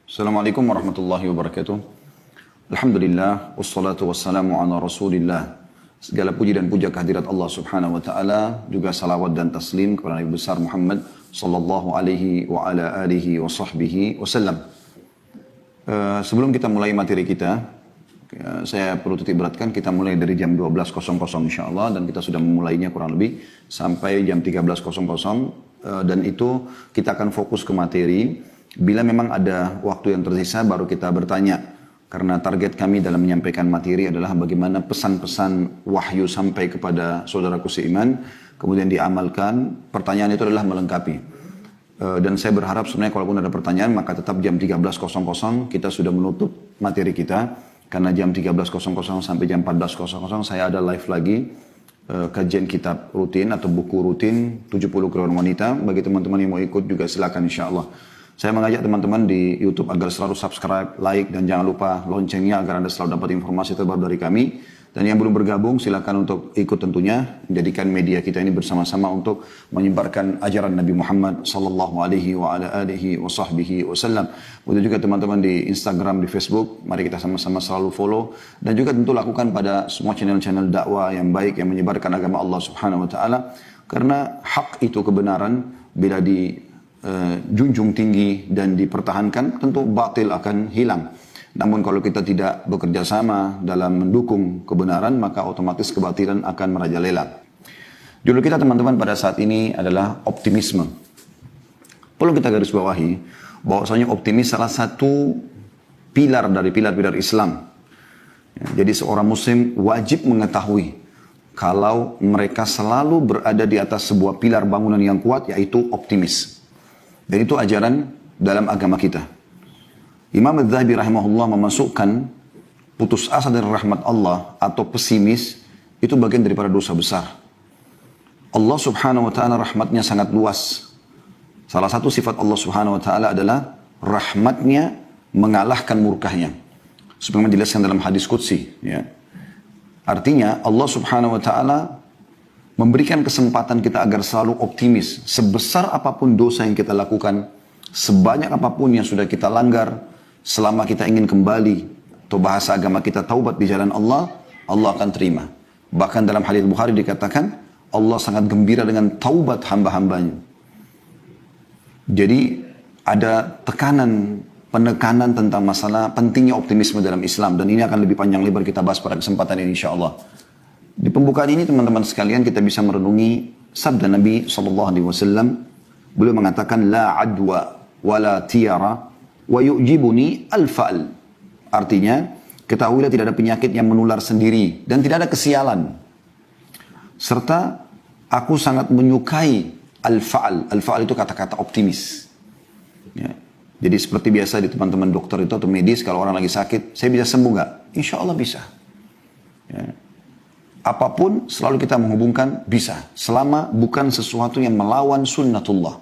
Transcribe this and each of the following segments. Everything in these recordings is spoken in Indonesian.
Assalamualaikum warahmatullahi wabarakatuh. Alhamdulillah, wassalatu wassalamu ala rasulillah. Segala puji dan puja kehadirat Allah subhanahu wa ta'ala. Juga salawat dan taslim kepada Nabi besar Muhammad sallallahu alaihi wa ala alihi wa sahbihi wasallam. Sebelum kita mulai materi kita, saya perlu titik beratkan kita mulai dari jam 12.00 insyaAllah. Dan kita sudah memulainya kurang lebih sampai jam 13.00. Dan itu kita akan fokus ke materi. Bila memang ada waktu yang tersisa baru kita bertanya. Karena target kami dalam menyampaikan materi adalah bagaimana pesan-pesan wahyu sampai kepada saudaraku seiman. Kemudian diamalkan. Pertanyaan itu adalah melengkapi. Dan saya berharap sebenarnya kalaupun ada pertanyaan maka tetap jam 13.00 kita sudah menutup materi kita. Karena jam 13.00 sampai jam 14.00 saya ada live lagi. Kajian kitab rutin atau buku rutin 70 Keluhan Wanita. Bagi teman-teman yang mau ikut juga silakan insyaAllah. Saya mengajak teman-teman di YouTube agar selalu subscribe, like, dan jangan lupa loncengnya agar Anda selalu dapat informasi terbaru dari kami. Dan yang belum bergabung silakan untuk ikut tentunya. Menjadikan media kita ini bersama-sama untuk menyebarkan ajaran Nabi Muhammad sallallahu alaihi wa ala alihi wa sahbihi wasallam. Kemudian juga teman-teman di Instagram, di Facebook, mari kita sama-sama selalu follow. Dan juga tentu lakukan pada semua channel-channel dakwah yang baik yang menyebarkan agama Allah subhanahu wa ta'ala. Karena hak itu kebenaran bila junjung tinggi dan dipertahankan, tentu batil akan hilang. Namun kalau kita tidak bekerja sama dalam mendukung kebenaran, maka otomatis kebatilan akan merajalela. Judul kita teman-teman pada saat ini adalah optimisme. Perlu kita garis bawahi bahwasanya optimis salah satu pilar dari pilar-pilar Islam. Jadi seorang muslim wajib mengetahui kalau mereka selalu berada di atas sebuah pilar bangunan yang kuat, yaitu optimis. Dan itu ajaran dalam agama kita. Imam Adz-Dzahabi rahimahullah memasukkan putus asa dari rahmat Allah atau pesimis itu bagian daripada dosa besar. Allah subhanahu wa ta'ala rahmatnya sangat luas. Salah satu sifat Allah subhanahu wa ta'ala adalah rahmatnya mengalahkan murkahnya. Sebagaimana dijelaskan dalam hadis qudsi. Ya. Artinya Allah subhanahu wa ta'ala memberikan kesempatan kita agar selalu optimis. Sebesar apapun dosa yang kita lakukan, sebanyak apapun yang sudah kita langgar, selama kita ingin kembali, atau bahasa agama kita taubat di jalan Allah, Allah akan terima. Bahkan dalam hadits Bukhari dikatakan, Allah sangat gembira dengan taubat hamba-hambanya. Jadi ada penekanan tentang masalah pentingnya optimisme dalam Islam. Dan ini akan lebih panjang lebar kita bahas pada kesempatan ini insyaAllah. Di pembukaan ini teman-teman sekalian kita bisa merenungi sabda Nabi SAW. Beliau mengatakan, La adwa wa la tiyara wa yu'jibuni al-fa'al. Artinya, ketahuilah tidak ada penyakit yang menular sendiri dan tidak ada kesialan. Serta aku sangat menyukai al-fa'al. Al-fa'al itu kata-kata optimis. Ya. Jadi seperti biasa di teman-teman dokter itu atau medis, kalau orang lagi sakit, saya bisa sembuh nggak? Insya Allah bisa. Ya. Apapun selalu kita menghubungkan bisa. Selama bukan sesuatu yang melawan sunnatullah.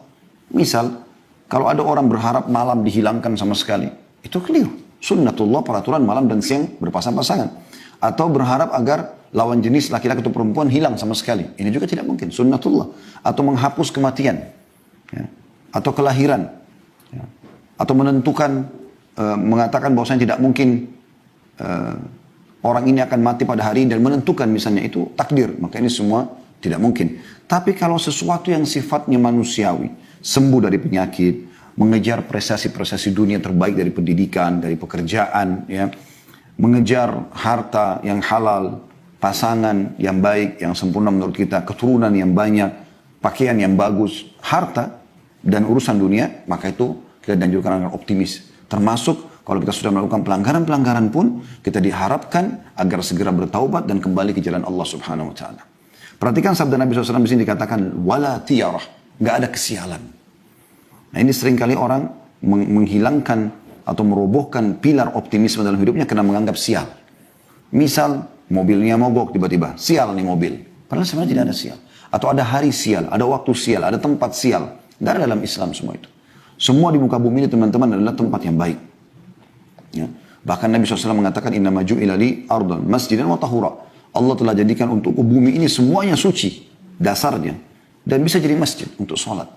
Misal, kalau ada orang berharap malam dihilangkan sama sekali. Itu keliru. Sunnatullah peraturan malam dan siang berpasang-pasangan. Atau berharap agar lawan jenis laki-laki atau perempuan hilang sama sekali. Ini juga tidak mungkin. Sunnatullah. Atau menghapus kematian. Ya. Atau kelahiran. Ya. Atau menentukan, mengatakan bahwasanya tidak mungkin orang ini akan mati pada hari ini dan menentukan misalnya itu takdir. Maka ini semua tidak mungkin. Tapi kalau sesuatu yang sifatnya manusiawi, sembuh dari penyakit, mengejar prestasi-prestasi dunia terbaik dari pendidikan, dari pekerjaan, ya, mengejar harta yang halal, pasangan yang baik, yang sempurna menurut kita, keturunan yang banyak, pakaian yang bagus, harta dan urusan dunia, maka itu kita dianjurkan agar optimis. Termasuk kalau kita sudah melakukan pelanggaran-pelanggaran pun, kita diharapkan agar segera bertaubat dan kembali ke jalan Allah subhanahu wa ta'ala. Perhatikan sabda Nabi SAW di sini dikatakan, wala tiyarah, nggak ada kesialan. Nah ini seringkali orang menghilangkan atau merobohkan pilar optimisme dalam hidupnya karena menganggap sial. Misal, mobilnya mogok tiba-tiba, sial nih mobil. Padahal sebenarnya tidak ada sial. Atau ada hari sial, ada waktu sial, ada tempat sial. Nggak ada dalam Islam semua itu. Semua di muka bumi ini teman-teman adalah tempat yang baik. Ya. Bahkan Nabi SAW mengatakan inna maju ilali ardan masjidan wa tahura. Allah telah jadikan untuk bumi ini semuanya suci dasarnya dan bisa jadi masjid untuk sholat.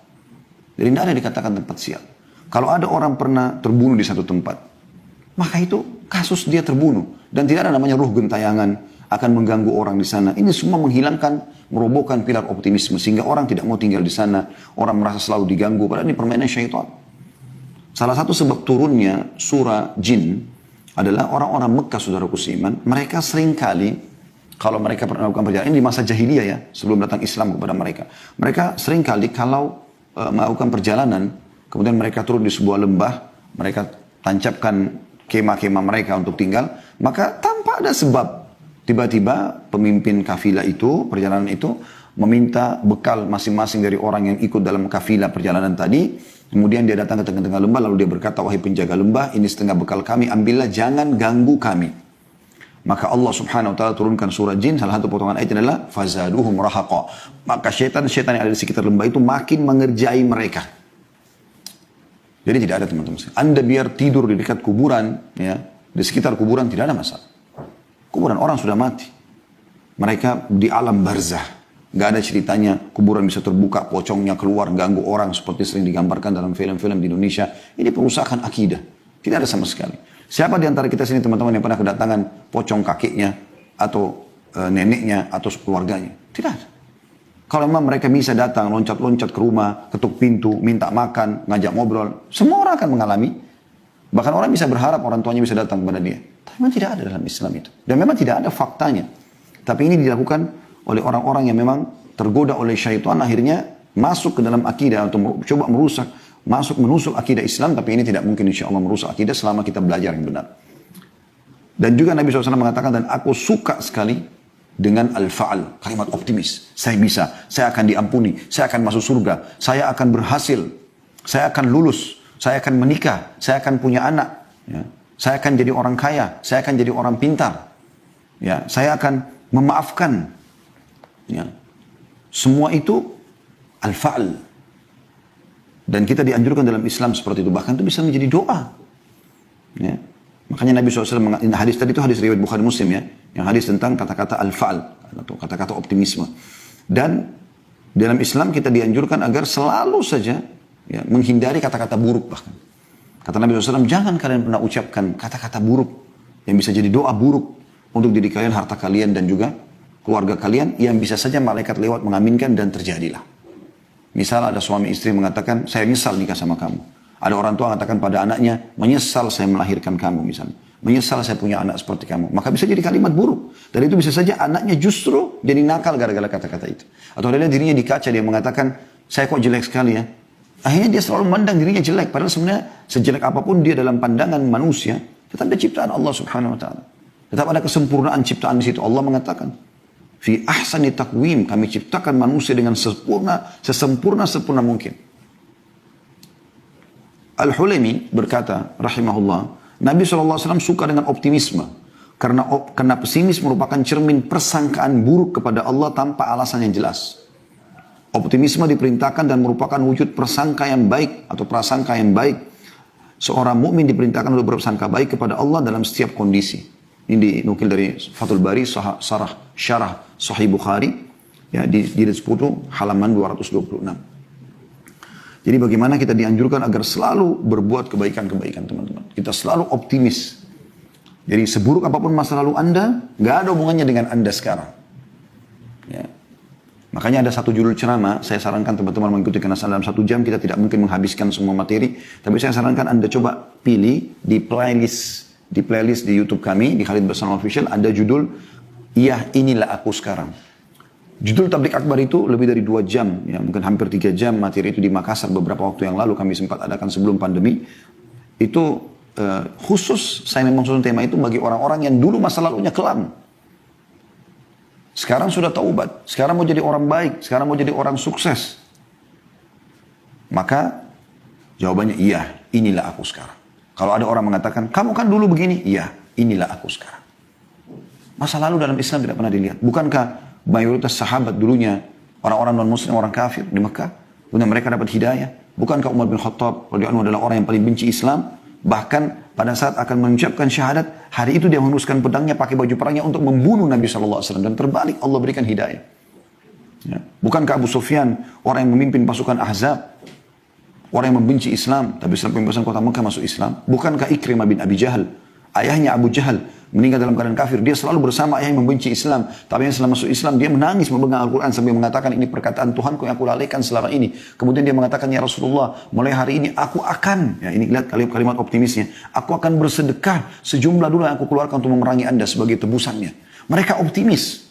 Jadi tidak ada dikatakan tempat sial. Kalau ada orang pernah terbunuh di satu tempat, maka itu kasus dia terbunuh. Dan tidak ada namanya ruh gentayangan akan mengganggu orang di sana. Ini semua menghilangkan, merobohkan pilar optimisme. Sehingga orang tidak mau tinggal di sana. Orang merasa selalu diganggu. Padahal ini permainan syaitan. Salah satu sebab turunnya surah Jin adalah orang-orang Mekah, saudaraku seiman. Mereka seringkali, kalau mereka melakukan perjalanan, ini di masa jahiliyah ya, sebelum datang Islam kepada mereka. Mereka seringkali kalau melakukan perjalanan, kemudian mereka turun di sebuah lembah, mereka tancapkan kemah-kemah mereka untuk tinggal, maka tanpa ada sebab, tiba-tiba pemimpin kafilah itu, perjalanan itu, meminta bekal masing-masing dari orang yang ikut dalam kafilah perjalanan tadi. Kemudian dia datang ke tengah-tengah lembah, lalu dia berkata, wahai penjaga lembah, ini setengah bekal kami, ambillah, jangan ganggu kami. Maka Allah subhanahu wa ta'ala turunkan surah Jin, salah satu potongan ayat adalah, fazaduhum rahaqa. Maka syaitan-syaitan yang ada di sekitar lembah itu makin mengerjai mereka. Jadi tidak ada teman-teman. Anda biar tidur di dekat kuburan, ya, di sekitar kuburan tidak ada masalah. Kuburan orang sudah mati. Mereka di alam barzah. Gak ada ceritanya kuburan bisa terbuka, pocongnya keluar, ganggu orang seperti sering digambarkan dalam film-film di Indonesia. Ini perusakan akidah. Tidak ada sama sekali. Siapa di antara kita sini teman-teman yang pernah kedatangan pocong kakeknya atau neneknya atau keluarganya? Tidak ada. Kalau memang mereka bisa datang, loncat-loncat ke rumah, ketuk pintu, minta makan, ngajak ngobrol, semua orang akan mengalami. Bahkan orang bisa berharap orang tuanya bisa datang kepada dia. Tapi memang tidak ada dalam Islam itu. Dan memang tidak ada faktanya. Tapi ini dilakukan oleh orang-orang yang memang tergoda oleh syaitan, akhirnya masuk ke dalam akidah atau coba merusak, menusuk akidah Islam. Tapi ini tidak mungkin insya Allah merusak akidah selama kita belajar yang benar. Dan juga Nabi SAW mengatakan, dan aku suka sekali dengan al-fa'al, kalimat optimis. Saya bisa, saya akan diampuni, saya akan masuk surga, saya akan berhasil, saya akan lulus, saya akan menikah, saya akan punya anak, ya. Saya akan jadi orang kaya, saya akan jadi orang pintar, ya. Saya akan memaafkan, ya. Semua itu al-fa'al. Dan kita dianjurkan dalam Islam seperti itu, bahkan itu bisa menjadi doa, ya. Makanya Nabi SAW, hadis tadi itu hadis riwayat Bukhari Muslim ya, yang hadis tentang kata-kata al-fa'al, atau kata-kata optimisme. Dan dalam Islam kita dianjurkan agar selalu saja ya, menghindari kata-kata buruk bahkan. Kata Nabi SAW, jangan kalian pernah ucapkan kata-kata buruk yang bisa jadi doa buruk untuk diri kalian, harta kalian, dan juga keluarga kalian yang bisa saja malaikat lewat mengaminkan dan terjadilah. Misal ada suami istri mengatakan, saya nyesal nikah sama kamu. Ada orang tua mengatakan pada anaknya, menyesal saya melahirkan kamu misalnya. Menyesal saya punya anak seperti kamu. Maka bisa jadi kalimat buruk. Dan itu bisa saja anaknya justru jadi nakal gara-gara kata-kata itu. Atau dia dirinya di kaca, dia mengatakan, saya kok jelek sekali ya. Akhirnya dia selalu memandang dirinya jelek. Padahal sebenarnya sejelek apapun dia dalam pandangan manusia, tetap ada ciptaan Allah subhanahu wa ta'ala. Tetap ada kesempurnaan ciptaan di situ. Allah mengatakan, fi ahsani taqwim, kami ciptakan manusia dengan sesempurna mungkin. Al-Hulaimi berkata, rahimahullah, Nabi SAW suka dengan optimisme. Karena pesimis merupakan cermin persangkaan buruk kepada Allah tanpa alasan yang jelas. Optimisme diperintahkan dan merupakan wujud persangka yang baik atau prasangka yang baik. Seorang mukmin diperintahkan untuk bersangka baik kepada Allah dalam setiap kondisi. Ini dinukil dari Fathul Bari, Syarah Sahih Bukhari, ya, di jilid 10 halaman 226. Jadi bagaimana kita dianjurkan agar selalu berbuat kebaikan-kebaikan teman-teman. Kita selalu optimis. Jadi seburuk apapun masa lalu Anda, nggak ada hubungannya dengan Anda sekarang. Ya. Makanya ada satu judul ceramah, saya sarankan teman-teman mengikuti karena dalam 1 jam kita tidak mungkin menghabiskan semua materi. Tapi saya sarankan Anda coba pilih di playlist di YouTube kami, di Khalid Bersama Official, ada judul, Iya Inilah Aku Sekarang. Judul tablik akbar itu lebih dari 2 jam, ya, mungkin hampir 3 jam materi itu di Makassar beberapa waktu yang lalu kami sempat adakan sebelum pandemi. Itu khusus saya memang susun tema itu bagi orang-orang yang dulu masa lalunya kelam. Sekarang sudah taubat, sekarang mau jadi orang baik, sekarang mau jadi orang sukses. Maka jawabannya iya, inilah aku sekarang. Kalau ada orang mengatakan, kamu kan dulu begini, iya, inilah aku sekarang. Masa lalu dalam Islam tidak pernah dilihat. Bukankah mayoritas sahabat dulunya orang-orang non-muslim, orang kafir di Mekah, kemudian mereka dapat hidayah? Bukankah Umar bin Khattab radhiyallahu anhu adalah orang yang paling benci Islam? Bahkan pada saat akan mengucapkan syahadat, hari itu dia menguruskan pedangnya, pakai baju perangnya untuk membunuh Nabi SAW. Dan terbalik, Allah berikan hidayah. Ya. Bukankah Abu Sufyan, orang yang memimpin pasukan Ahzab, Orang yang membenci Islam, tapi setelah pembebasan kota Mekah masuk Islam. Bukankah Ikrimah bin Abi Jahal, ayahnya Abu Jahal, meninggal dalam keadaan kafir. Dia selalu bersama ayah yang membenci Islam. Tapi yang setelah masuk Islam, dia menangis memegang Al-Quran sambil mengatakan, ini perkataan Tuhanku yang aku lalaikan selama ini. Kemudian dia mengatakan, ya Rasulullah, mulai hari ini aku akan, ya ini lihat kalimat optimisnya, aku akan bersedekah sejumlah dulu yang aku keluarkan untuk memerangi anda sebagai tebusannya. Mereka optimis.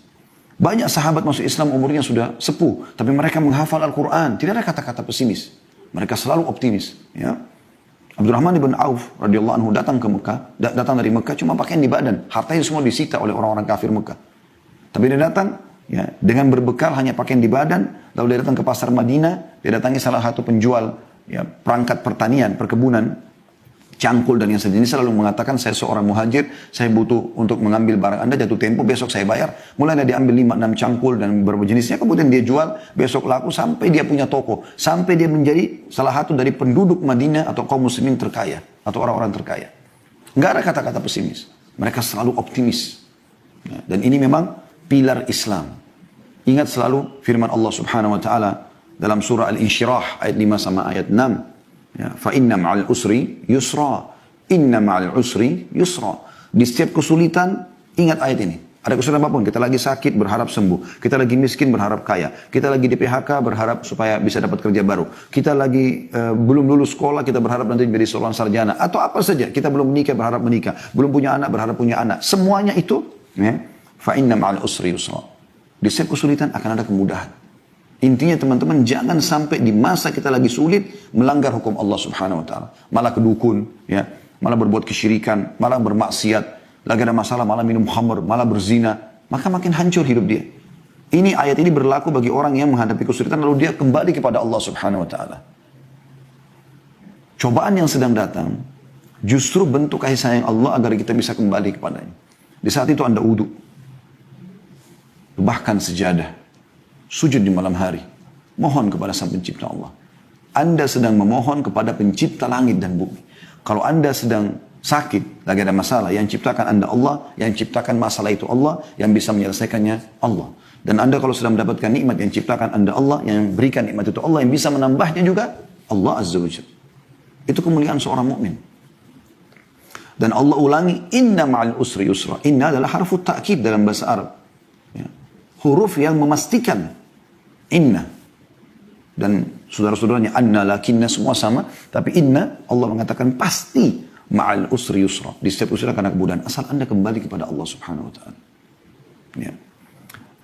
Banyak sahabat masuk Islam umurnya sudah sepuh, tapi mereka menghafal Al-Quran. Tidak ada kata-kata pesimis. Mereka selalu optimis. Ya. Abdurrahman ibn Auf radhiyallahu anhu datang ke Mekah, datang dari Mekah cuma pakaian di badan, hartanya semua disita oleh orang-orang kafir Mekah. Tapi dia datang ya, dengan berbekal hanya pakaian di badan, lalu dia datang ke pasar Madinah, dia datangi salah satu penjual ya, perangkat pertanian, perkebunan, cangkul dan yang sejenis, selalu mengatakan, saya seorang muhajir, saya butuh untuk mengambil barang anda, jatuh tempo, besok saya bayar. Mulai dia diambil 5-6 cangkul dan beberapa jenisnya, kemudian dia jual, besok laku, sampai dia punya toko. Sampai dia menjadi salah satu dari penduduk Madinah atau kaum muslimin terkaya, atau orang-orang terkaya. Nggak ada kata-kata pesimis. Mereka selalu optimis. Ya, dan ini memang pilar Islam. Ingat selalu firman Allah subhanahu wa ta'ala dalam surah Al-Insyirah ayat 5 sama ayat 6. Ya, fa inna ma'al usri yusra. Inna ma'al usri yusra. Di setiap kesulitan, ingat ayat ini. Ada kesulitan apapun, kita lagi sakit berharap sembuh. Kita lagi miskin berharap kaya. Kita lagi di PHK berharap supaya bisa dapat kerja baru. Kita lagi belum lulus sekolah, kita berharap nanti menjadi seorang sarjana. Atau apa saja, kita belum menikah berharap menikah. Belum punya anak berharap punya anak. Semuanya itu, ya, fa inna ma'al usri yusra. Di setiap kesulitan akan ada kemudahan. Intinya teman-teman, jangan sampai di masa kita lagi sulit melanggar hukum Allah subhanahu wa ta'ala. Malah kedukun, ya, malah berbuat kesyirikan, malah bermaksiat, lagi ada masalah malah minum khamr, malah berzina. Maka makin hancur hidup dia. Ini ayat ini berlaku bagi orang yang menghadapi kesulitan lalu dia kembali kepada Allah subhanahu wa ta'ala. Cobaan yang sedang datang justru bentuk kasih sayang Allah agar kita bisa kembali kepadanya. Di saat itu anda wudu, bahkan sejadah, sujud di malam hari, mohon kepada sang pencipta Allah. Anda sedang memohon kepada pencipta langit dan bumi. Kalau anda sedang sakit, lagi ada masalah, yang ciptakan anda Allah, yang ciptakan masalah itu Allah, yang bisa menyelesaikannya Allah. Dan anda kalau sedang mendapatkan nikmat, yang ciptakan anda Allah, yang berikan nikmat itu Allah, yang bisa menambahnya juga Allah Azza wa Jalla. Itu kemuliaan seorang mukmin. Dan Allah ulangi, inna ma'al usri yusra. Inna adalah harfu ta'kid dalam bahasa Arab. Ya. Huruf yang memastikan inna. Dan saudara-saudaranya anna, lakinna semua sama. Tapi inna, Allah mengatakan pasti ma'al usri yusra. Di setiap usaha akan ada kemudahan. Asal anda kembali kepada Allah subhanahu wa ta'ala. Ya.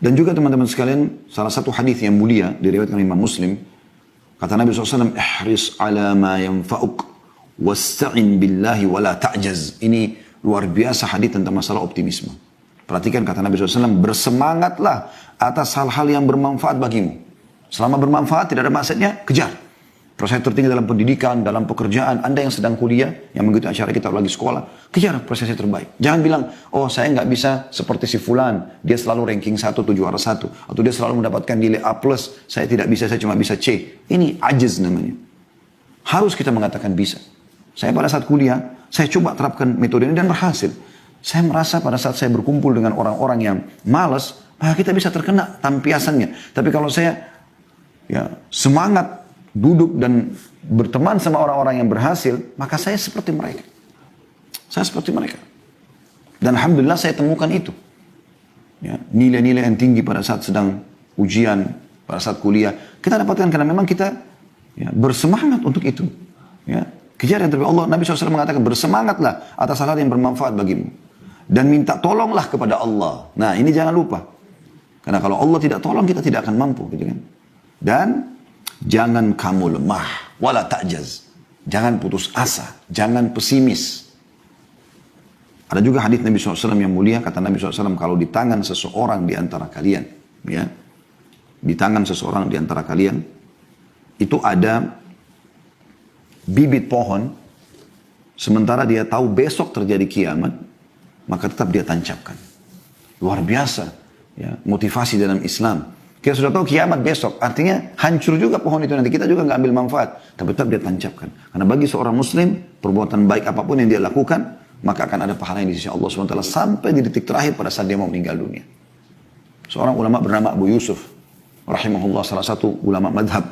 Dan juga teman-teman sekalian, salah satu hadis yang mulia diriwayatkan Imam Muslim. Kata Nabi SAW, ihris ala ma yanfa'uk wasta'in billahi wa la ta'jaz. Ini luar biasa hadis tentang masalah optimisme. Perhatikan kata Nabi SAW, bersemangatlah atas hal-hal yang bermanfaat bagimu. Selama bermanfaat, tidak ada maksudnya, kejar. Proses tertinggi dalam pendidikan, dalam pekerjaan, anda yang sedang kuliah, yang mengikuti acara kita lagi sekolah, kejar prosesnya terbaik. Jangan bilang, oh saya nggak bisa seperti si fulan, dia selalu ranking 1, 7 arah 1. Atau dia selalu mendapatkan nilai A+, saya tidak bisa, saya cuma bisa C. Ini ajiz namanya. Harus kita mengatakan bisa. Saya pada saat kuliah, saya coba terapkan metode ini dan berhasil. Saya merasa pada saat saya berkumpul dengan orang-orang yang malas, maka kita bisa terkena tampiasannya. Tapi kalau saya ya semangat duduk dan berteman sama orang-orang yang berhasil, maka saya seperti mereka. Saya seperti mereka. Dan alhamdulillah saya temukan itu. Ya, nilai-nilai yang tinggi pada saat sedang ujian, pada saat kuliah, kita dapatkan karena memang kita ya, bersemangat untuk itu. Ya, kejar yang terbaik. Allah, Nabi SAW mengatakan, bersemangatlah atas hal-hal yang bermanfaat bagimu. Dan minta tolonglah kepada Allah. Nah, ini jangan lupa. Karena kalau Allah tidak tolong, kita tidak akan mampu. Gitu kan? Dan jangan kamu lemah. Wala ta'jaz. Jangan putus asa. Jangan pesimis. Ada juga hadis Nabi SAW yang mulia. Kata Nabi SAW, kalau di tangan seseorang di antara kalian. Ya, di tangan seseorang di antara kalian. Itu ada bibit pohon. Sementara dia tahu besok terjadi kiamat. Maka tetap dia tancapkan. Luar biasa ya, motivasi dalam Islam. Kita sudah tahu kiamat besok, artinya hancur juga pohon itu nanti. Kita juga nggak ambil manfaat, tapi tetap dia tancapkan. Karena bagi seorang muslim, perbuatan baik apapun yang dia lakukan, maka akan ada pahala yang di sisi Allah SWT sampai di detik terakhir pada saat dia mau meninggal dunia. Seorang ulama bernama Abu Yusuf, rahimahullah, salah satu ulama madhab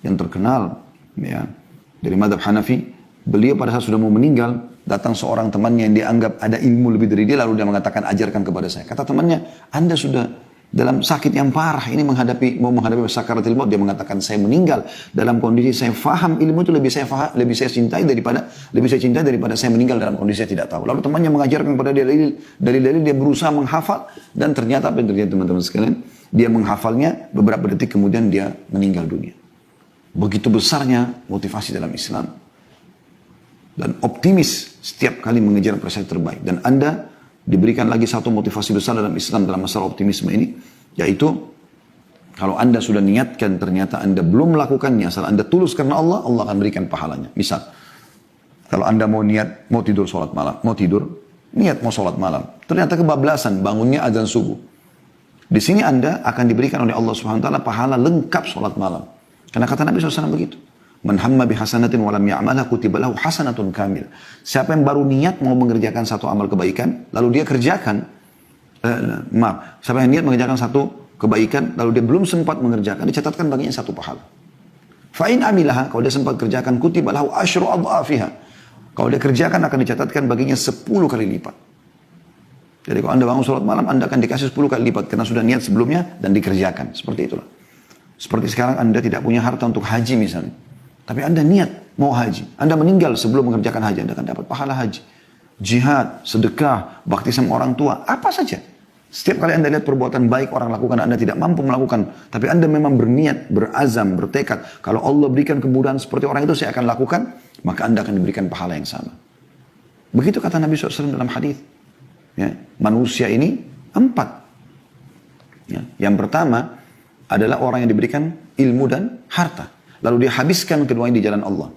yang terkenal. Ya, dari madhab Hanafi, beliau pada saat sudah mau meninggal, datang seorang temannya yang dia anggap ada ilmu lebih dari dia, lalu dia mengatakan, ajarkan kepada saya. Kata temannya, Anda sudah dalam sakit yang parah, ini mau menghadapi sakaratul maut. Dia mengatakan, saya meninggal dalam kondisi saya faham ilmu itu lebih saya cintai daripada saya meninggal dalam kondisi saya tidak tahu. Lalu temannya mengajarkan kepada dia dalil-dalil, dia berusaha menghafal, dan ternyata apa yang terjadi teman-teman sekalian? Dia menghafalnya, beberapa detik kemudian dia meninggal dunia. Begitu besarnya motivasi dalam Islam. Dan optimis setiap kali mengejar prestasi terbaik. Dan Anda diberikan lagi satu motivasi besar dalam Islam dalam masalah optimisme ini. Yaitu, kalau Anda sudah niatkan ternyata Anda belum melakukannya, asal Anda tulus karena Allah, Allah akan berikan pahalanya. Misal, kalau Anda mau tidur sholat malam, niat mau sholat malam. Ternyata kebablasan, bangunnya azan subuh. Di sini Anda akan diberikan oleh Allah SWT pahala lengkap sholat malam. Karena kata Nabi SAW begitu. Man hamma bihasanatin walam ya'malha kutiba lahu hasanatun kamil. Siapa yang baru niat mau mengerjakan satu amal kebaikan, lalu dia kerjakan, siapa yang niat mengerjakan satu kebaikan, lalu dia belum sempat mengerjakan, dicatatkan baginya satu pahala. Fa'in amilaha, kalau dia sempat kerjakan, kutiba lahu asyru adha'afiha. Kalau dia kerjakan akan dicatatkan baginya 10 kali lipat. Jadi kalau Anda bangun sholat malam, Anda akan dikasih 10 kali lipat, karena sudah niat sebelumnya dan dikerjakan. Seperti itulah. Seperti sekarang Anda tidak punya harta untuk haji misalnya. Tapi Anda niat mau haji. Anda meninggal sebelum mengerjakan haji, Anda akan dapat pahala haji. Jihad, sedekah, bakti sama orang tua, apa saja. Setiap kali Anda lihat perbuatan baik orang lakukan, Anda tidak mampu melakukan. Tapi Anda memang berniat, berazam, bertekad. Kalau Allah berikan kemudahan seperti orang itu saya akan lakukan, maka Anda akan diberikan pahala yang sama. Begitu kata Nabi SAW dalam hadis. Ya, manusia ini 4. Ya, yang pertama adalah orang yang diberikan ilmu dan harta. Lalu dia habiskan keduanya di jalan Allah.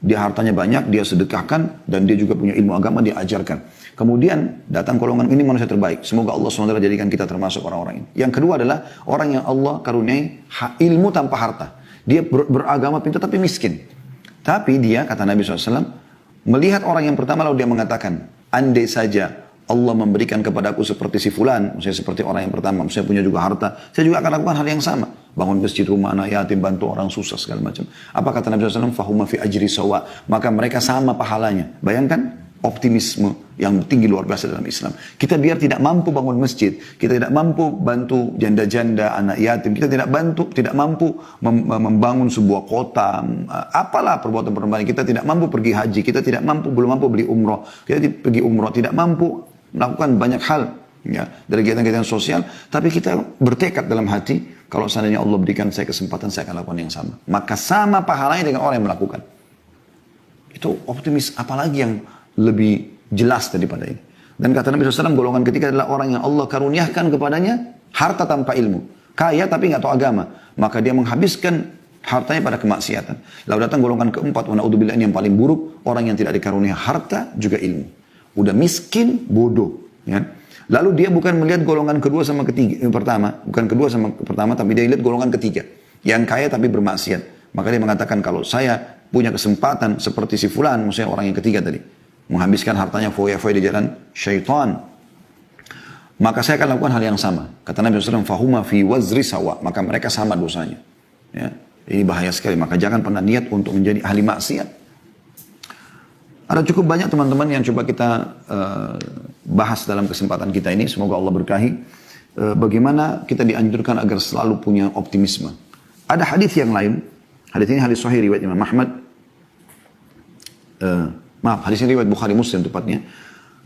Dia hartanya banyak, dia sedekahkan, dan dia juga punya ilmu agama, dia ajarkan. Kemudian datang golongan ini manusia terbaik. Semoga Allah SWT jadikan kita termasuk orang-orang ini. Yang kedua adalah orang yang Allah karuniai ilmu tanpa harta. Dia beragama pintar tapi miskin. Tapi dia, kata Nabi SAW, melihat orang yang pertama lalu dia mengatakan, andai saja Allah memberikan kepadaku seperti si fulan, maksudnya seperti orang yang pertama, saya punya juga harta, saya juga akan lakukan hal yang sama. Bangun masjid, rumah anak yatim, bantu orang susah, segala macam. Apa kata Nabi SAW? Fahuma fi ajri sawa. Maka mereka sama pahalanya. Bayangkan optimisme yang tinggi luar biasa dalam Islam. Kita biar tidak mampu bangun masjid, kita tidak mampu bantu janda-janda, anak yatim, kita tidak mampu membangun sebuah kota, apalah perbuatan-perbuatan, kita tidak mampu pergi haji, kita belum mampu beli umroh, kita pergi umroh, tidak mampu melakukan banyak hal ya dari kegiatan-kegiatan sosial, tapi kita bertekad dalam hati, kalau seandainya Allah berikan saya kesempatan, saya akan lakukan yang sama. Maka sama pahalanya dengan orang yang melakukan. Itu optimis, apalagi yang lebih jelas daripada ini. Dan kata Nabi SAW, golongan ketiga adalah orang yang Allah karuniakan kepadanya harta tanpa ilmu. Kaya tapi nggak tahu agama. Maka dia menghabiskan hartanya pada kemaksiatan. Lalu datang golongan keempat, wa na'udzubillah, ini yang paling buruk, orang yang tidak dikaruniai harta juga ilmu. Udah miskin, bodoh. Ya. Lalu dia bukan melihat golongan kedua sama ketiga, bukan kedua sama pertama, tapi dia lihat golongan ketiga. Yang kaya tapi bermaksiat. Maka dia mengatakan, kalau saya punya kesempatan seperti si fulan, maksudnya orang yang ketiga tadi, menghabiskan hartanya foya-foya di jalan syaitan, maka saya akan lakukan hal yang sama. Kata Nabi SAW, fahuma fi wazri sawa, maka mereka sama dosanya. Ya. Ini bahaya sekali, maka jangan pernah niat untuk menjadi ahli maksiat. Ada cukup banyak teman-teman yang coba kita bahas dalam kesempatan kita ini. Semoga Allah berkahi. Bagaimana kita dianjurkan agar selalu punya optimisme. Ada hadis yang lain. Hadis ini hadis sahih riwayat Imam Ahmad. Hadis ini riwayat Bukhari Muslim tepatnya.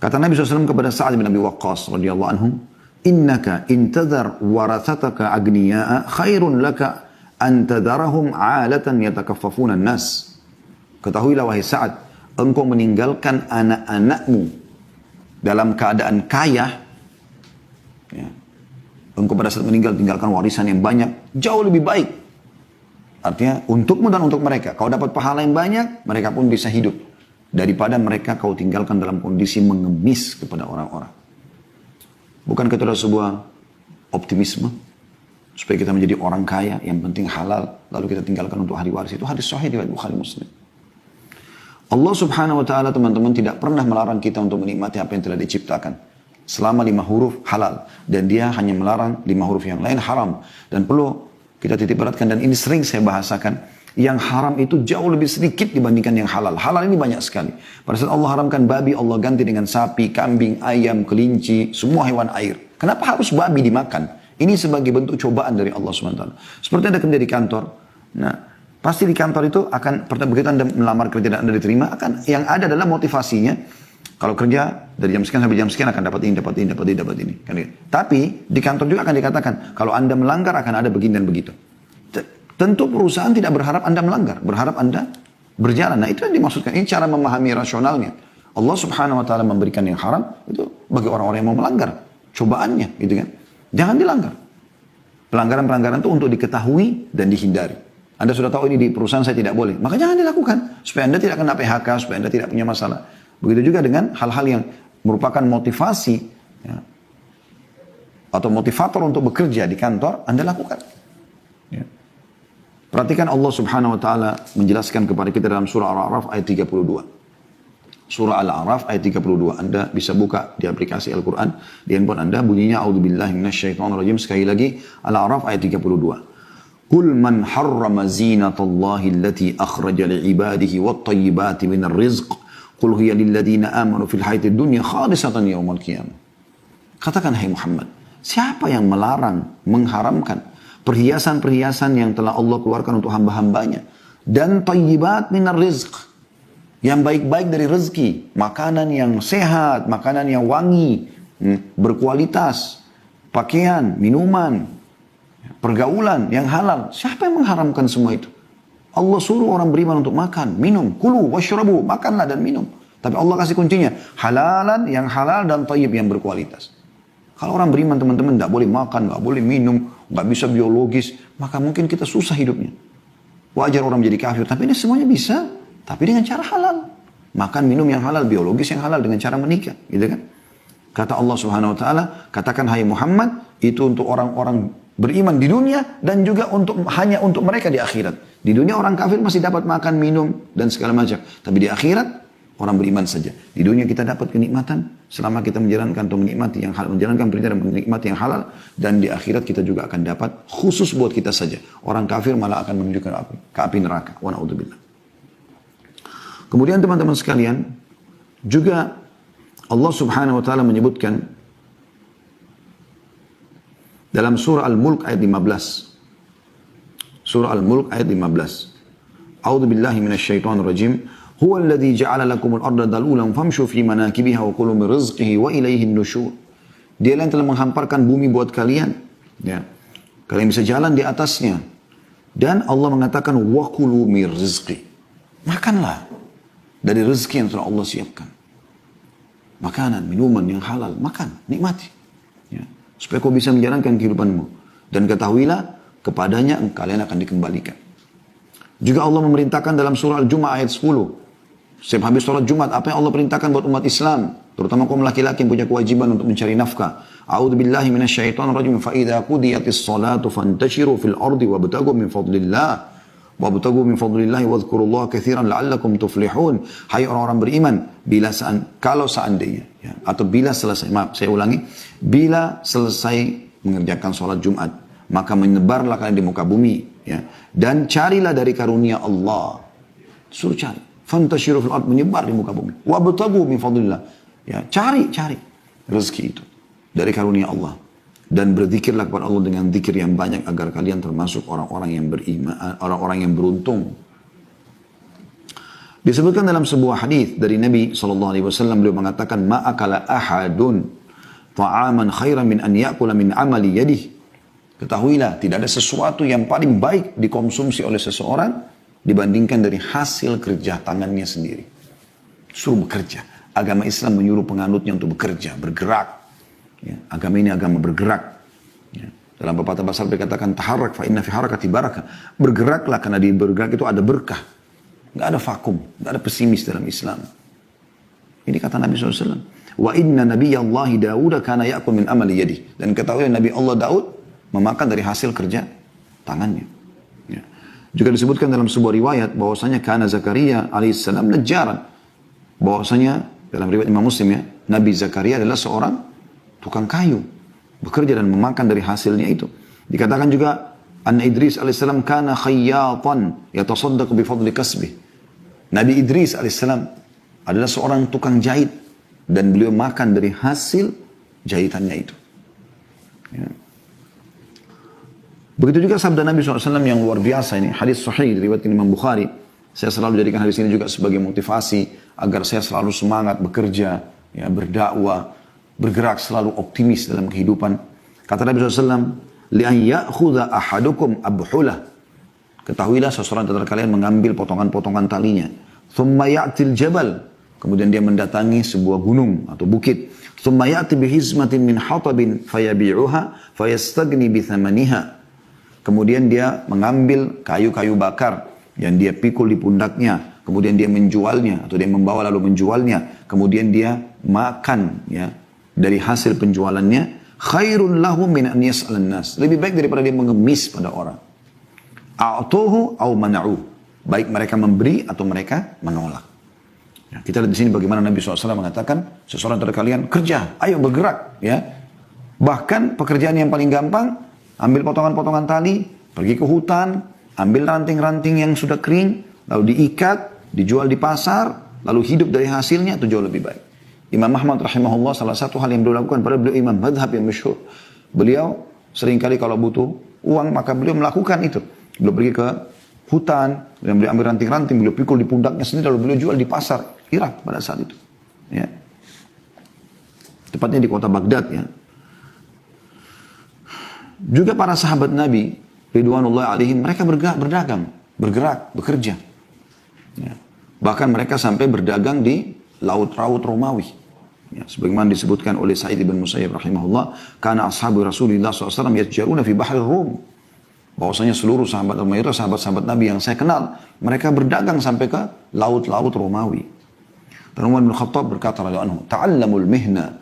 Kata Nabi SAW kepada Sa'ad bin Abi Waqqas radhiyallahu anhu, innaka intadhar warathataka agniya'a khairun laka an tadarahum 'alatan yatakaffafuna an-nas. Ketahuilah wahai Sa'ad, engkau meninggalkan anak-anakmu dalam keadaan kaya, ya. Engkau pada saat meninggal tinggalkan warisan yang banyak, jauh lebih baik. Artinya untukmu dan untuk mereka. Kau dapat pahala yang banyak, mereka pun bisa hidup. Daripada mereka kau tinggalkan dalam kondisi mengemis kepada orang-orang. Bukankah itu adalah sebuah optimisme? Supaya kita menjadi orang kaya, yang penting halal, lalu kita tinggalkan untuk ahli waris. Itu hadis sahih riwayat Bukhari Muslim. Allah Subhanahu wa ta'ala, teman-teman, tidak pernah melarang kita untuk menikmati apa yang telah diciptakan. Selama 5 huruf halal. Dan dia hanya melarang 5 huruf yang lain haram. Dan perlu kita titik beratkan, dan ini sering saya bahasakan. Yang haram itu jauh lebih sedikit dibandingkan yang halal. Halal ini banyak sekali. Pada saat Allah haramkan babi, Allah ganti dengan sapi, kambing, ayam, kelinci, semua hewan air. Kenapa harus babi dimakan? Ini sebagai bentuk cobaan dari Allah SWT. Seperti Anda kerja di kantor. Nah, pasti di kantor itu akan, begitu Anda melamar kerja dan Anda diterima, yang ada adalah motivasinya. Kalau kerja dari jam sekian sampai jam sekian akan dapat ini, dapat ini, dapat ini, dapat ini. Tapi di kantor juga akan dikatakan, kalau Anda melanggar akan ada begini dan begitu. Tentu perusahaan tidak berharap Anda melanggar, berharap Anda berjalan. Nah itu yang dimaksudkan, ini cara memahami rasionalnya. Allah Subhanahu Wa Taala memberikan yang haram, itu bagi orang-orang yang mau melanggar. Cobaannya, gitu kan. Jangan dilanggar. Pelanggaran-pelanggaran itu untuk diketahui dan dihindari. Anda sudah tahu ini di perusahaan saya tidak boleh, maka jangan dilakukan. Supaya Anda tidak kena PHK, supaya Anda tidak punya masalah. Begitu juga dengan hal-hal yang merupakan motivasi, ya, atau motivator untuk bekerja di kantor, Anda lakukan. Ya. Perhatikan Allah Subhanahu Wa Taala menjelaskan kepada kita dalam surah Al-A'raf ayat 32. Surah Al-A'raf ayat 32. Anda bisa buka di aplikasi Al-Quran di handphone Anda, bunyinya A'udzubillahi minasyaitonirrajim. Sekali lagi Al-A'raf ayat 32. Qul man harrama zinatallahi allati akhraja li'ibadihi wat-tayyibati minar rizq. Qul hiya lilladheena amanu fil hayatid dunya khalisatan yaumal qiyamah. Katakan hai Muhammad, siapa yang melarang, mengharamkan perhiasan-perhiasan yang telah Allah keluarkan untuk hamba-hambanya. Dan tayyibat minar rizq. Yang baik-baik dari rezeki. Makanan yang sehat, makanan yang wangi, berkualitas. Pakaian, minuman, pergaulan yang halal. Siapa yang mengharamkan semua itu? Allah suruh orang beriman untuk makan, minum. Kulu, washrabu, makanlah dan minum. Tapi Allah kasih kuncinya. Halalan yang halal dan tayyib yang berkualitas. Kalau orang beriman teman-teman tidak boleh makan, tidak boleh minum, nggak bisa biologis, maka mungkin kita susah hidupnya. Wajar orang menjadi kafir, tapi ini semuanya bisa, tapi dengan cara halal. Makan, minum yang halal, biologis yang halal dengan cara menikah, gitu kan? Kata Allah Subhanahu Wa Taala, katakan hai Muhammad, itu untuk orang-orang beriman di dunia dan juga hanya untuk mereka di akhirat. Di dunia orang kafir masih dapat makan, minum dan segala macam, tapi di akhirat orang beriman saja. Di dunia kita dapat kenikmatan selama kita menjalankan atau menikmati yang halal, menjalankan perintah dan menikmati yang halal, dan di akhirat kita juga akan dapat khusus buat kita saja. Orang kafir malah akan menuju ke api neraka. Wa na'udzubillah. Kemudian teman-teman sekalian, juga Allah Subhanahu Wa Taala menyebutkan dalam surah Al-Mulk ayat 15. Surah Al-Mulk ayat 15. A'udzubillahi minasyaitonirrajim. Huwa alladhi ja'ala lakumul arda dalulan famshu fi manakibiha wa kulu min rizqihi wa ilaihin nusyur. Dia yang telah menghamparkan bumi buat kalian, ya. Kalian bisa jalan di atasnya. Dan Allah mengatakan wa kulu min rizqi. Makanlah dari rezeki yang telah Allah siapkan. Makanan, minuman yang halal, makan, nikmati. Ya. Supaya kau bisa menjalankan kehidupanmu. Dan ketahuilah kepadanya kalian akan dikembalikan. Juga Allah memerintahkan dalam surah Al-Jumu'ah ayat 10. Setiap habis sholat Jumat, apa yang Allah perintahkan buat umat Islam, terutama kaum laki-laki yang punya kewajiban untuk mencari nafkah. A'udzubillahi minasyaitonirrajim. Fa idza qudiyatis shalatu fantashiru fil ardi wabtaghu min fadlillah. Wabtaghu min fadlillah wadhkurullaha katsiran la'allakum tuflihun. Hai orang-orang beriman, kalau seandainya, ya, atau bila selesai, maaf saya ulangi, bila selesai mengerjakan sholat Jumat, maka menyebarlah kalian di muka bumi, ya, dan carilah dari karunia Allah. Suruh cari. Fantashiru fil ard, menyebar di muka bumi. Wabtaghu min fadlillah. Ya, cari rezeki itu dari karunia Allah. Dan berzikirlah kepada Allah dengan zikir yang banyak agar kalian termasuk orang-orang yang beriman, orang-orang yang beruntung. Disebutkan dalam sebuah hadis dari Nabi SAW, beliau mengatakan, ma'akala ahadun ta'aman khairan min an ya'kula min amali yadih. Ketahuilah, tidak ada sesuatu yang paling baik dikonsumsi oleh seseorang dibandingkan dari hasil kerja tangannya sendiri. Suruh bekerja. Agama Islam menyuruh penganutnya untuk bekerja, bergerak. Ya, agama ini agama bergerak. Ya. Dalam pepatah bahasa Arab dikatakan, taharrak fa inna fi harakati barakah. Bergeraklah karena di bergerak itu ada berkah. Nggak ada vakum, nggak ada pesimis dalam Islam. Ini kata Nabi SAW. Wa inna nabiyallahi Dawud kana ya'kul min amali yadi. Dan ketahui Nabi Allah Daud memakan dari hasil kerja tangannya. Ya. Juga disebutkan dalam sebuah riwayat bahwasanya kana Zakaria alaihissalam najjaran. Bahwasanya dalam riwayat Imam Muslim, ya, Nabi Zakaria adalah seorang tukang kayu, bekerja dan memakan dari hasilnya itu. Dikatakan juga Anna Idris alaihissalam kana khayyatan yatasaddaq bi fadli kasbih. Nabi Idris alaihissalam adalah seorang tukang jahit dan beliau makan dari hasil jahitannya itu. Ya. Begitu juga sabda Nabi SAW yang luar biasa ini. Hadis sahih riwayat Imam Bukhari. Saya selalu jadikan hadis ini juga sebagai motivasi agar saya selalu semangat bekerja, ya, berdakwah, bergerak selalu optimis dalam kehidupan. Kata Nabi SAW, li'an ya'khudha ahadukum abhulah. Ketahuilah seseorang antara kalian mengambil potongan-potongan talinya. Thumma ya'til jabal. Kemudian dia mendatangi sebuah gunung atau bukit. Thumma ya'ti bihizmatin min hatabin fayabi'uha fayastagni bithamaniha. Kemudian dia mengambil kayu-kayu bakar yang dia pikul di pundaknya. Kemudian dia menjualnya atau dia membawa lalu menjualnya. Kemudian dia makan, ya, dari hasil penjualannya. Khairun lahu min an yas'alan nas. Lebih baik daripada dia mengemis pada orang. A'tuhu au mana'u. Baik mereka memberi atau mereka menolak. Ya, kita lihat di sini bagaimana Nabi SAW mengatakan, seseorang dari kalian kerja, ayo bergerak, ya. Bahkan pekerjaan yang paling gampang, ambil potongan-potongan tali, pergi ke hutan, ambil ranting-ranting yang sudah kering, lalu diikat, dijual di pasar, lalu hidup dari hasilnya, itu jauh lebih baik. Imam Ahmad rahimahullah salah satu hal yang beliau lakukan, padahal beliau imam madhab yang masyhur. Beliau seringkali kalau butuh uang, maka beliau melakukan itu. Beliau pergi ke hutan, dan beliau ambil ranting-ranting, beliau pikul di pundaknya sendiri, lalu beliau jual di pasar Irak pada saat itu. Ya. Tepatnya di kota Baghdad, ya. Juga para sahabat Nabi, ridwanullah alaihim, mereka berdagang, bergerak, bekerja. Ya. Bahkan mereka sampai berdagang di laut-laut Romawi. Ya, sebagaimana disebutkan oleh Sa'id bin Musayyib rahimahullah, karena ashabu Rasulullah SAW yatjaruna fi bahri Rum. Bahwasanya seluruh sahabat mayoritas sahabat-sahabat Nabi yang saya kenal, mereka berdagang sampai ke laut-laut Romawi. Dan Umar bin Khattab berkata radhiyallahu anhu, ta'allamul mihna.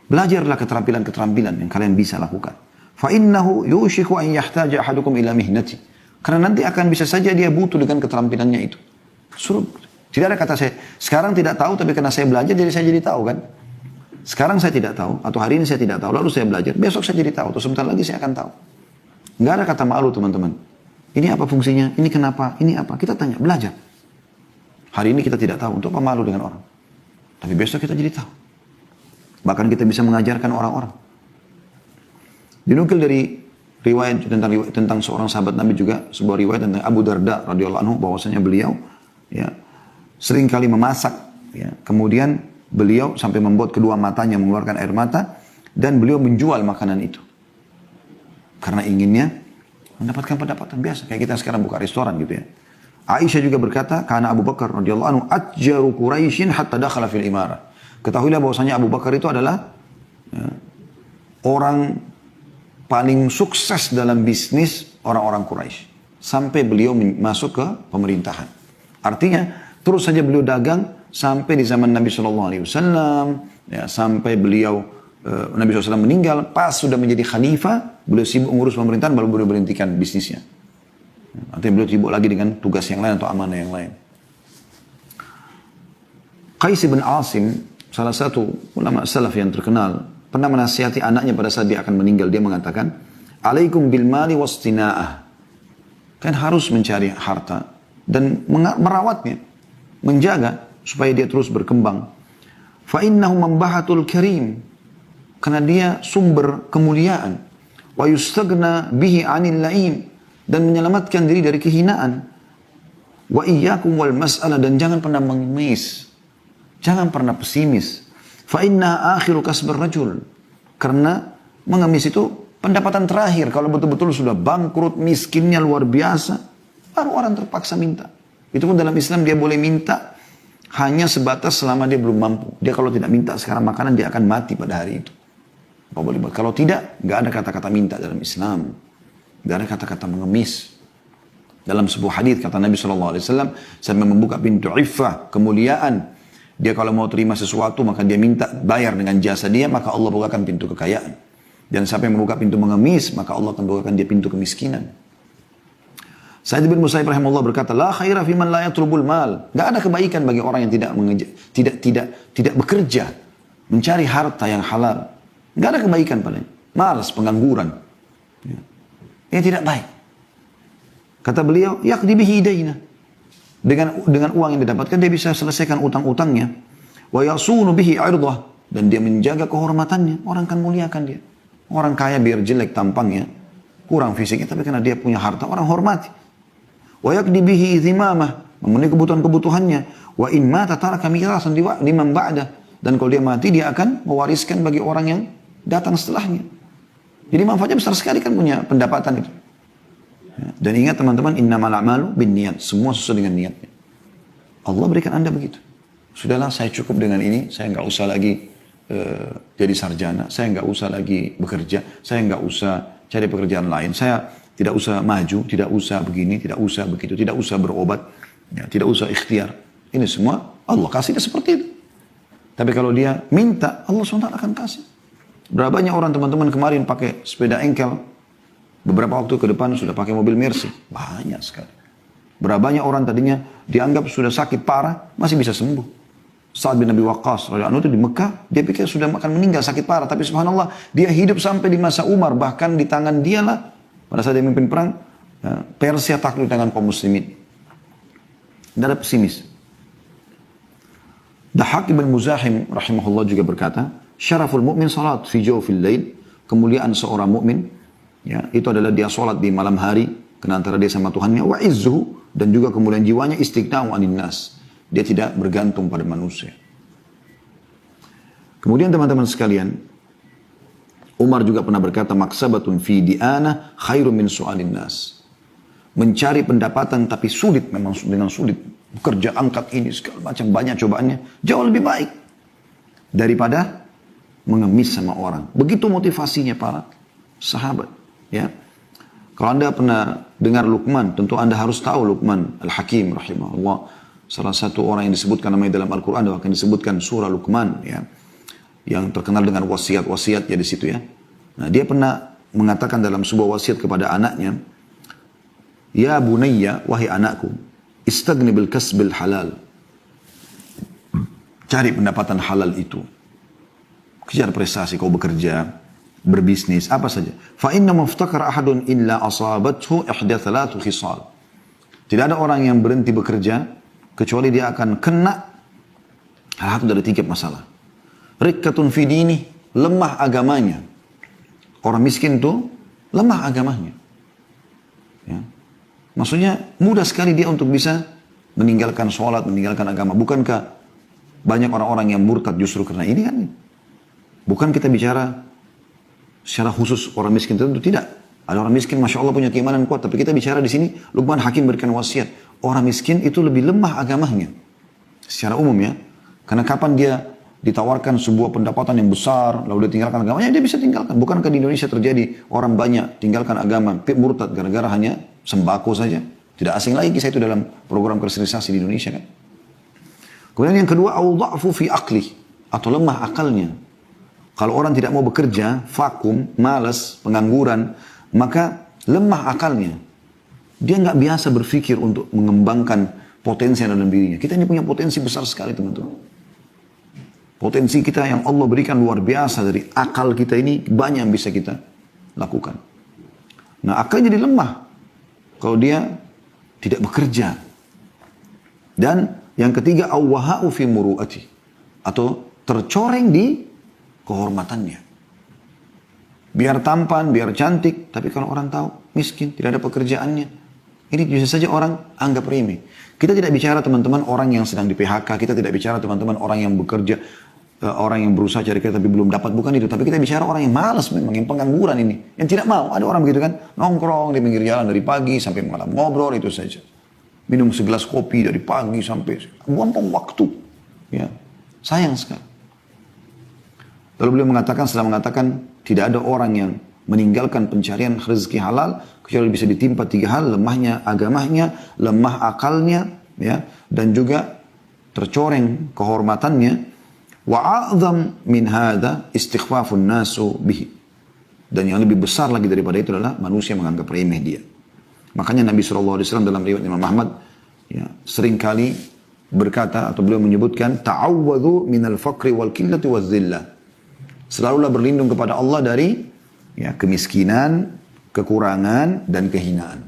Belajarlah keterampilan-keterampilan yang kalian bisa lakukan. Fa innahu yushiku an yahtaja ahadukum ila mihnati. Karena nanti akan bisa saja dia butuh dengan keterampilannya itu. Suruh. Tidak ada kata saya, sekarang tidak tahu tapi karena saya belajar jadi saya jadi tahu, kan? Sekarang saya tidak tahu, atau hari ini saya tidak tahu, lalu saya belajar, besok saya jadi tahu, atau sebentar lagi saya akan tahu. Nggak ada kata malu, teman-teman. Ini apa fungsinya, ini kenapa, ini apa, kita tanya, belajar. Hari ini kita tidak tahu, untuk apa malu dengan orang. Tapi besok kita jadi tahu. Bahkan kita bisa mengajarkan orang-orang. Dinukil dari riwayat tentang seorang sahabat Nabi juga, sebuah riwayat tentang Abu Darda radhiyallahu anhu, bahwasanya beliau, ya, sering kali memasak, ya. Kemudian beliau sampai membuat kedua matanya mengeluarkan air mata, dan beliau menjual makanan itu karena inginnya mendapatkan pendapatan biasa, kayak kita sekarang buka restoran gitu, ya. Aisyah juga berkata, karena Abu Bakar radhiyallahu anhu atjaru Quraisyin hatta dakhala fil imara. Ketahuilah bahwasanya Abu Bakar itu adalah, ya, orang paling sukses dalam bisnis orang-orang Quraisy sampai beliau masuk ke pemerintahan. Artinya terus saja beliau dagang sampai di zaman Nabi SAW, ya, sampai beliau Nabi SAW meninggal. Pas sudah menjadi khalifah, beliau sibuk mengurus pemerintahan, baru beliau berhentikan bisnisnya. Artinya beliau sibuk lagi dengan tugas yang lain atau amanah yang lain. Qais bin Asim, salah satu ulama salaf yang terkenal, pernah menasihati anaknya pada saat dia akan meninggal. Dia mengatakan, alaikum bil mali wastina'ah. Kan harus mencari harta dan merawatnya, menjaga supaya dia terus berkembang. Fa innahu mambahatul karim, karena dia sumber kemuliaan. Wa yustaghna bihi 'anil la'im, dan menyelamatkan diri dari kehinaan. Wa iyyakum wal mas'alah, dan jangan pernah mengemis, jangan pernah pesimis. Fa inna akhiru kasbar rajul, karena mengemis itu pendapatan terakhir. Kalau betul-betul sudah bangkrut, miskinnya luar biasa, baru orang terpaksa minta. Itu pun dalam Islam dia boleh minta hanya sebatas selama dia belum mampu. Dia kalau tidak minta sekarang makanan, dia akan mati pada hari itu. Kalau tidak, nggak ada kata-kata minta dalam Islam. Nggak ada kata-kata mengemis. Dalam sebuah hadis kata Nabi SAW, sampai membuka pintu iffah, kemuliaan. Dia kalau mau terima sesuatu, maka dia minta bayar dengan jasa dia, maka Allah bukakan pintu kekayaan. Dan sampai membuka pintu mengemis, maka Allah akan bukakan dia pintu kemiskinan. Sa'id bin Musayyib rahimahullah berkata, la khaira fi man la yatlubul mal. Enggak ada kebaikan bagi orang yang tidak bekerja, mencari harta yang halal. Enggak ada kebaikan padanya. Malas, pengangguran. Ya. Ini tidak baik. Kata beliau, yaqdi bihi daina. Dengan uang yang didapatkan dia bisa selesaikan utang-utangnya. Wa yasunu bihi 'irdah, dan dia menjaga kehormatannya. Orang kan muliakan dia. Orang kaya biar jelek tampangnya, kurang fisiknya, tapi karena dia punya harta, orang hormati. Wa yaqdi bihi dhimamah, memenuhi kebutuhan-kebutuhannya. Wa in mata taraka mirasan liman ba'dah, dan kalau dia mati dia akan mewariskan bagi orang yang datang setelahnya. Jadi manfaatnya besar sekali kan punya pendapatan itu. Dan ingat teman-teman, innamal a'malu binniyat, semua sesuai dengan niatnya. Allah berikan Anda begitu. Sudahlah, saya cukup dengan ini, saya nggak usah lagi jadi sarjana, saya nggak usah lagi bekerja, saya nggak usah cari pekerjaan lain, saya tidak usah maju, tidak usah begini, tidak usah begitu, tidak usah berobat, ya, tidak usah ikhtiar. Ini semua Allah kasih dia seperti itu. Tapi kalau dia minta, Allah SWT akan kasih. Berapa banyak orang teman-teman kemarin pakai sepeda engkel, beberapa waktu ke depan sudah pakai mobil Mercy, banyak sekali. Berapa banyak orang tadinya dianggap sudah sakit parah, masih bisa sembuh. Sa'ad bin Abi Waqqas radhiyallahu anhu itu di Mekah, dia pikir sudah akan meninggal sakit parah, tapi subhanallah dia hidup sampai di masa Umar, bahkan di tangan dialah pada saat dia memimpin perang Persia takluk di tangan kaum muslimin. Tidak ada pesimis. Dahak ibn Muzahim rahimahullah juga berkata, syaraful mu'min salat fi jawfil lail, kemuliaan seorang mukmin ya, itu adalah dia salat di malam hari kena antara dia sama Tuhannya, wa izzuhu, dan juga kemuliaan jiwanya istighna'u 'anil nas. Dia tidak bergantung pada manusia. Kemudian teman-teman sekalian, Umar juga pernah berkata, maksabatun fi di'anah khairum min su'alin nas. Mencari pendapatan tapi sulit, memang dengan sulit. Bekerja, angkat ini, segala macam, banyak cobaannya. Jauh lebih baik daripada mengemis sama orang. Begitu motivasinya para sahabat. Ya. Kalau Anda pernah dengar Luqman, tentu Anda harus tahu Luqman Al-Hakim rahimahullah. Salah satu orang yang disebutkan namanya dalam Al-Quran, dan akan disebutkan surah Luqman, ya, yang terkenal dengan wasiat-wasiat ya di situ ya. Nah, dia pernah mengatakan dalam sebuah wasiat kepada anaknya, ya bunayya, wahai anakku, istagni bil kasbil halal. Cari pendapatan halal itu. Kejar prestasi, kau bekerja, berbisnis, apa saja. Fa inna muftakar ahadun illa asabathu ihda thalatu khisal. Tidak ada orang yang berhenti bekerja kecuali dia akan kena hal dari 3 masalah. Rikkatun fi dini, lemah agamanya. Orang miskin itu lemah agamanya. Ya. Maksudnya mudah sekali dia untuk bisa meninggalkan sholat, meninggalkan agama. Bukankah banyak orang-orang yang murtad justru karena ini kan? Bukan kita bicara secara khusus orang miskin tentu tidak. Ada orang miskin, Masya Allah punya keimanan kuat. Tapi kita bicara di sini, Luqman Hakim berikan wasiat. Orang miskin itu lebih lemah agamanya. Secara umum ya. Karena kapan dia ditawarkan sebuah pendapatan yang besar, lalu dia tinggalkan agamanya, dia bisa tinggalkan. Bukankah di Indonesia terjadi orang banyak tinggalkan agama, murtad gara-gara hanya sembako saja. Tidak asing lagi kisah itu dalam program kristenisasi di Indonesia kan. Kemudian yang kedua, au dha'fu fi aqli, atau lemah akalnya. Kalau orang tidak mau bekerja, vakum, malas, pengangguran, maka lemah akalnya. Dia nggak biasa berpikir untuk mengembangkan potensi yang dalam dirinya. Kita ini punya potensi besar sekali teman-teman. Potensi kita yang Allah berikan luar biasa, dari akal kita ini banyak yang bisa kita lakukan. Nah, akalnya jadi lemah kalau dia tidak bekerja. Dan yang ketiga, awwaha'u fi muru'ati, atau tercoreng di kehormatannya. Biar tampan, biar cantik, tapi kalau orang tahu miskin, tidak ada pekerjaannya, ini bisa saja orang anggap remeh. Kita tidak bicara teman-teman orang yang sedang di PHK, kita tidak bicara teman-teman orang yang bekerja, orang yang berusaha cari kerja tapi belum dapat, bukan itu. Tapi kita bicara orang yang malas memang, yang pengangguran ini, yang tidak mau. Ada orang begitu kan, nongkrong di pinggir jalan dari pagi sampai malam, ngobrol itu saja. Minum segelas kopi dari pagi sampai buang waktu. Ya, sayang sekali. Lalu beliau mengatakan, setelah mengatakan tidak ada orang yang meninggalkan pencarian rezeki halal kecuali bisa ditimpa 3 hal, lemahnya agamanya, lemah akalnya, ya, dan juga tercoreng kehormatannya. Wa a'zam min hadza istighfafun nasu bihi. Dan yang lebih besar lagi daripada itu adalah manusia menganggap remeh dia. Makanya Nabi SAW dalam riwayat Imam Ahmad ya, seringkali berkata atau beliau menyebutkan ta'awwadhu minal faqri wal qillati waz zillah. Selalulah berlindung kepada Allah dari ya, kemiskinan, kekurangan, dan kehinaan.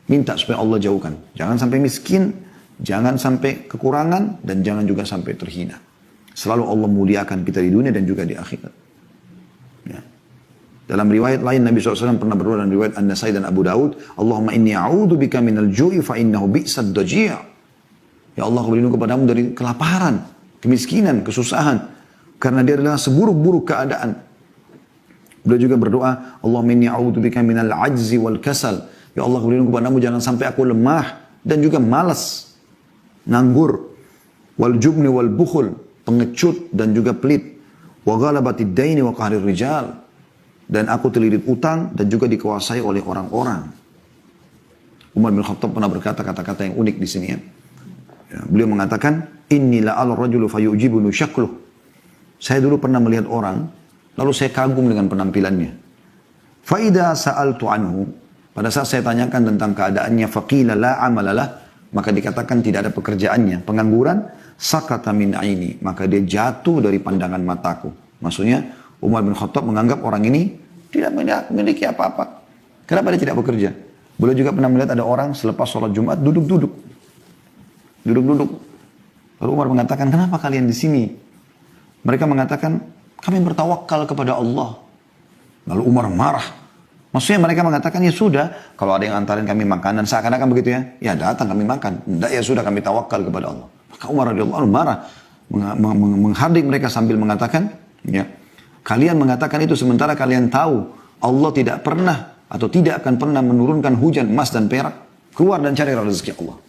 Minta supaya Allah jauhkan. Jangan sampai miskin, jangan sampai kekurangan, dan jangan juga sampai terhina. Selalu Allah muliakan kita di dunia dan juga di akhirat. Ya. Dalam riwayat lain Nabi SAW pernah berdoa dalam riwayat An-Nasai dan Abu Daud, Allahumma inni a'udhu bika minal ju'i fa innahu bi'sad daji'. Ya Allah, aku berlindung kepadamu dari kelaparan, kemiskinan, kesusahan. Karena dia adalah seburuk-buruk keadaan. Beliau juga berdoa, Allahumma inni a'udhu bika minal ajzi wal kasal. Ya Allah, aku berlindung kepadamu jangan sampai aku lemah dan juga malas, nganggur. Wal jubni wal bukhul, pengecut dan juga pelit. Wa ghalabatid daini wa qahrir rijal. Dan aku terlilit utang dan juga dikuasai oleh orang-orang. Umar bin Khattab pernah berkata kata-kata yang unik di sini ya. Beliau mengatakan, Inni la'al rajulu fayu'jibunu syakluh. Saya dulu pernah melihat orang, lalu saya kagum dengan penampilannya. Fa'idha sa'altu anhu. Pada saat saya tanyakan tentang keadaannya, faqila la amalalah. Maka dikatakan tidak ada pekerjaannya, pengangguran. Sakata min aini. Maka dia jatuh dari pandangan mataku. Maksudnya, Umar bin Khattab menganggap orang ini tidak memiliki apa-apa. Kenapa dia tidak bekerja? Beliau juga pernah melihat ada orang selepas sholat Jumat duduk-duduk. Duduk-duduk. Lalu Umar mengatakan, kenapa kalian di sini? Mereka mengatakan, kami bertawakal kepada Allah. Lalu Umar marah. Maksudnya mereka mengatakan, ya sudah, kalau ada yang antarin kami makanan, seakan-akan begitu ya. Ya datang kami makan. Tidak, ya sudah kami tawakal kepada Allah. Maka Umar radhiyallahu anhu marah. Menghardik mereka sambil mengatakan, ya, kalian mengatakan itu sementara kalian tahu Allah tidak pernah atau tidak akan pernah menurunkan hujan emas dan perak. Keluar dan cari rezeki Allah.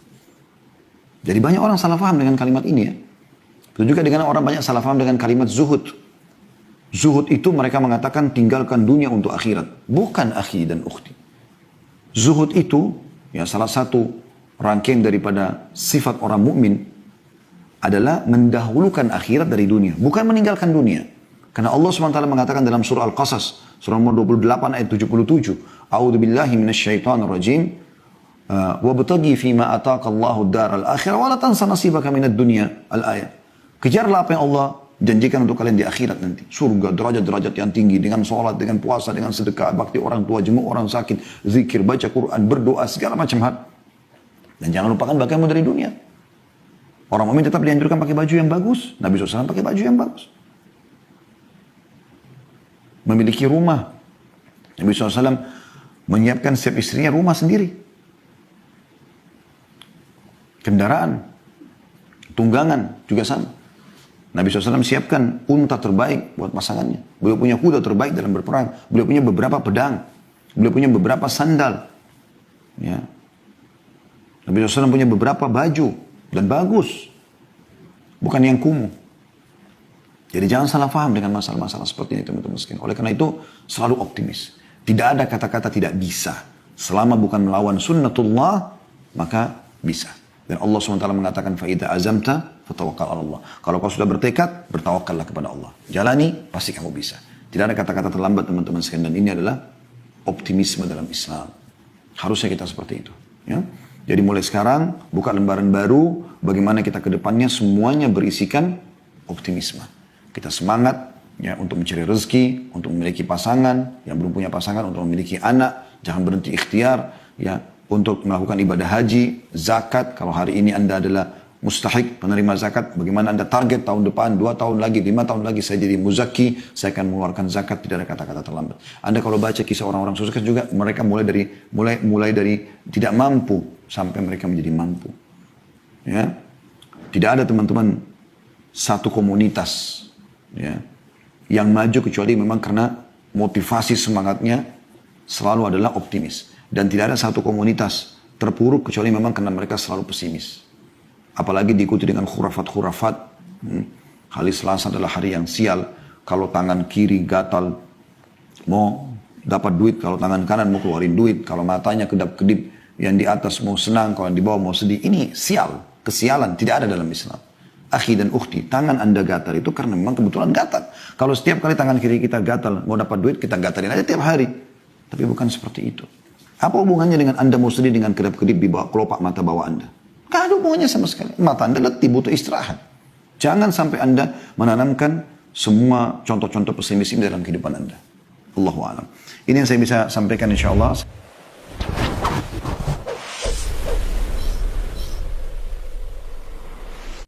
Jadi banyak orang salah faham dengan kalimat ini ya. Itu juga dengan orang banyak salah faham dengan kalimat zuhud. Zuhud itu mereka mengatakan tinggalkan dunia untuk akhirat. Bukan akhi dan ukhti. Zuhud itu ya salah satu rangkaian daripada sifat orang mukmin adalah mendahulukan akhirat dari dunia. Bukan meninggalkan dunia. Karena Allah SWT mengatakan dalam surah Al-Qasas, surah nomor 28 ayat 77, A'udzu billahi minasyaitonir rajim, wabtaghi fima ataqallahu ad-daral akhirah wa la tansa nasibaka minad dunya al-ayat. Kejarlah apa yang Allah janjikan untuk kalian di akhirat nanti. Surga, derajat-derajat yang tinggi dengan sholat, dengan puasa, dengan sedekah, bakti orang tua, jenguk orang sakit, zikir, baca Quran, berdoa, segala macam hal. Dan jangan lupakan bagianmu dari dunia. Orang mukmin tetap dianjurkan pakai baju yang bagus. Nabi SAW pakai baju yang bagus. Memiliki rumah. Nabi SAW menyiapkan setiap istrinya rumah sendiri. Kendaraan, tunggangan juga sama. Nabi SAW siapkan unta terbaik buat pasangannya. Beliau punya kuda terbaik dalam berperang. Beliau punya beberapa pedang. Beliau punya beberapa sandal. Ya. Nabi SAW punya beberapa baju. Dan bagus. Bukan yang kumuh. Jadi jangan salah faham dengan masalah-masalah seperti ini teman-teman sekalian. Oleh karena itu selalu optimis. Tidak ada kata-kata tidak bisa. Selama bukan melawan sunnatullah, maka bisa. Dan Allah SWT mengatakan, فَإِذَا أَزَمْتَ فَتَوَكَّلْ عَلَى اللَّهِ. Kalau kau sudah bertekad, bertawakallah kepada Allah. Jalani, pasti kamu bisa. Tidak ada kata-kata terlambat teman-teman sekalian. Dan ini adalah optimisme dalam Islam. Harusnya kita seperti itu. Ya? Jadi mulai sekarang, buka lembaran baru, bagaimana kita ke depannya semuanya berisikan optimisme. Kita semangat ya untuk mencari rezeki, untuk memiliki pasangan, yang belum punya pasangan untuk memiliki anak, jangan berhenti ikhtiar ya untuk melakukan ibadah haji, zakat. Kalau hari ini Anda adalah mustahik penerima zakat, bagaimana Anda target tahun depan, 2 tahun lagi, 5 tahun lagi saya jadi muzaki, saya akan mengeluarkan zakat, tidak ada kata-kata terlambat. Anda kalau baca kisah orang-orang sukses juga, mereka mulai dari tidak mampu sampai mereka menjadi mampu. Ya. Tidak ada teman-teman satu komunitas ya, yang maju kecuali memang karena motivasi semangatnya selalu adalah optimis. Dan tidak ada satu komunitas terpuruk kecuali memang karena mereka selalu pesimis. Apalagi diikuti dengan khurafat-khurafat. Hari Selasa adalah hari yang sial. Kalau tangan kiri gatal mau dapat duit, kalau tangan kanan mau keluarin duit, kalau matanya kedap-kedip, yang di atas mau senang, kalau yang di bawah mau sedih. Ini sial, kesialan, tidak ada dalam Islam. Akhi dan ukhti, tangan Anda gatal itu karena memang kebetulan gatal. Kalau setiap kali tangan kiri kita gatal, mau dapat duit, kita gatalin aja tiap hari. Tapi bukan seperti itu. Apa hubungannya dengan Anda mau sedih dengan kedap-kedip di bawah kelopak mata bawah Anda? Gak ada hubungannya sama sekali. Mata Anda letih, butuh istirahat. Jangan sampai Anda menanamkan semua contoh-contoh pesimis ini dalam kehidupan Anda. Allahu a'lam. Ini yang saya bisa sampaikan insya Allah.